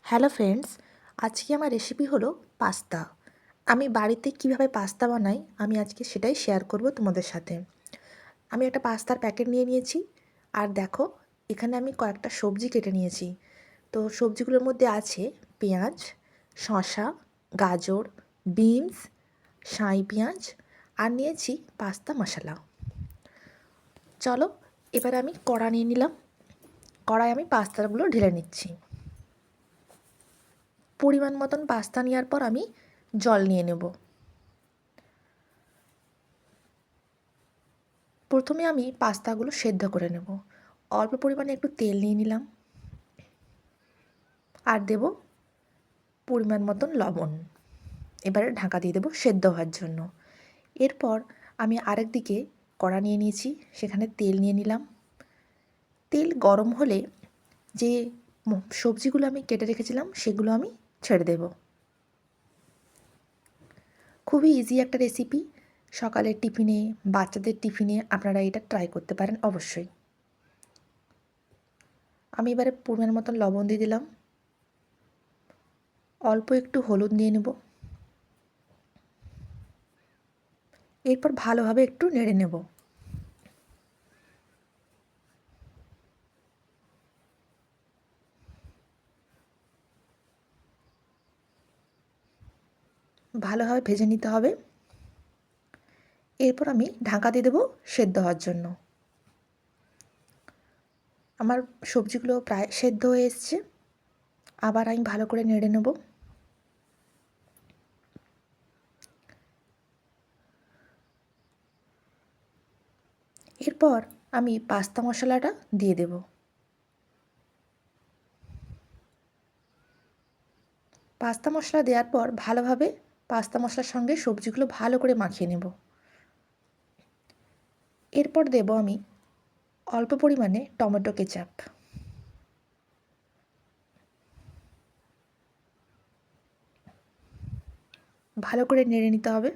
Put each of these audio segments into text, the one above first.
Hello friends, আজকে আমার recipe হলো পাস্তা। আমি বাড়িতে কিভাবে পাস্তা বানাই আমি আজকে সেটাই শেয়ার করব তোমাদের সাথে। আমি একটা পাস্তার প্যাকেট নিয়ে নিয়েছি, আর দেখো এখানে আমি কয়েকটা সবজি কেটে নিয়েছি। তো সবজিগুলোর মধ্যে আছে পেঁয়াজ, শসা, গাজর, বিনস, শাঁই পেঁয়াজ, আর নিয়েছি পাস্তা মশলা। চলো এবার আমি কড়া নিয়ে নিলাম। কড়াই আমি পাস্তাগুলো ঢেলে নিচ্ছি। পরিমাণ মতন পাস্তা নেওয়ার পর আমি জল নিয়ে নেব। প্রথমে আমি পাস্তাগুলো সেদ্ধ করে নেব। অল্প পরিমাণে একটু তেল নিয়ে নিলাম, আর দেব পরিমাণ মতন লবণ। এবারে ঢাকা দিয়ে দেবো সেদ্ধ হওয়ার জন্য। এরপর আমি আরেক দিকে কড়া নিয়ে নিয়েছি, সেখানে তেল নিয়ে নিলাম। তেল গরম হলে যে সবজিগুলো আমি কেটে রেখেছিলাম সেগুলো আমি ছেড়ে দেব। খুবই ইজি একটা রেসিপি, সকালের টিফিনে, বাচ্চাদের টিফিনে আপনারা এটা ট্রাই করতে পারেন অবশ্যই। আমি এবারে পরিমাণ মতন লবণ দিয়ে দিলাম, অল্প একটু হলুদ নিয়ে নেব। এরপর ভালোভাবে একটু নেড়ে নেব। ভালোভাবে ভেজে নিতে হবে। এরপর আমি ঢাকা দিয়ে দেবো সেদ্ধ হওয়ার জন্য। আমার সবজিগুলো প্রায় সেদ্ধ হয়ে এসছে। আবার আমি ভালো করে নেড়ে নেব। এরপর আমি পাস্তা মশলাটা দিয়ে দেব। পাস্তা মশলা দেওয়ার পর ভালোভাবে পাস্তা মশলার সঙ্গে সবজিগুলো ভালো করে মাখিয়ে নেব। এরপর দেব আমি অল্প পরিমাণে টমেটো কেচাপ। ভালো করে নেড়ে নিতে হবে।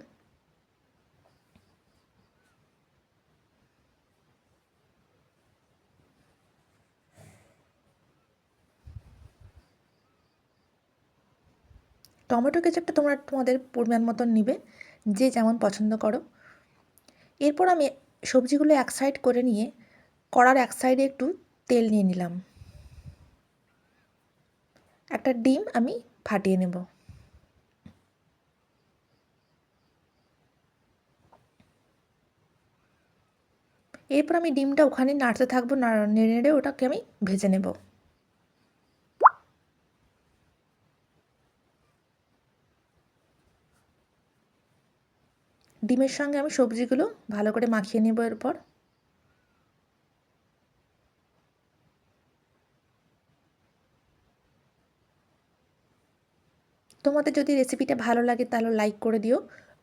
টমেটো কেচাপটা তোমরা তোমাদের পরিমাণ মতন নিবে, যে যেমন পছন্দ করো। এরপর আমি সবজিগুলো এক সাইড করে নিয়ে কড়ার এক সাইডে একটু তেল নিয়ে নিলাম। একটা ডিম আমি ফাটিয়ে নেব। এরপর আমি ডিমটা ওখানে নাড়তে থাকবো, নেড়ে নেড়ে ওটাকে আমি ভেজে নেব। ডিমের সঙ্গে আমি সবজিগুলো ভালো করে মাখিয়ে নেব। এরপর তোমাদের যদি রেসিপিটা ভালো লাগে তাহলে লাইক করে দিও,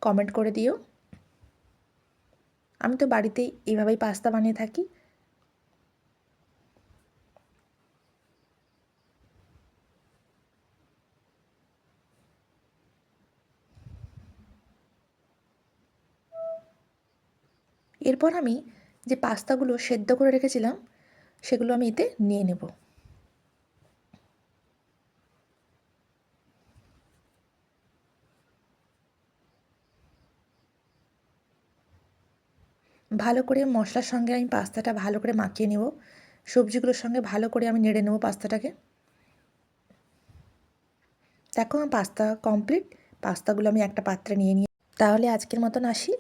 কমেন্ট করে দিও। আমি তো বাড়িতেই এইভাবেই পাস্তা বানিয়ে থাকি। এরপর আমি যে পাস্তাগুলো সেদ্ধ করে রেখেছিলাম সেগুলো আমি এতে নিয়ে নেব। ভালো করে মশলার সঙ্গে আমি পাস্তাটা ভালো করে মাখিয়ে নেব। সবজিগুলোর সঙ্গে ভালো করে আমি নেড়ে নেব পাস্তাটাকে। দেখো আমার পাস্তা কমপ্লিট। পাস্তাগুলো আমি একটা পাত্রে নিয়ে নিই। তাহলে আজকের মতন আসি।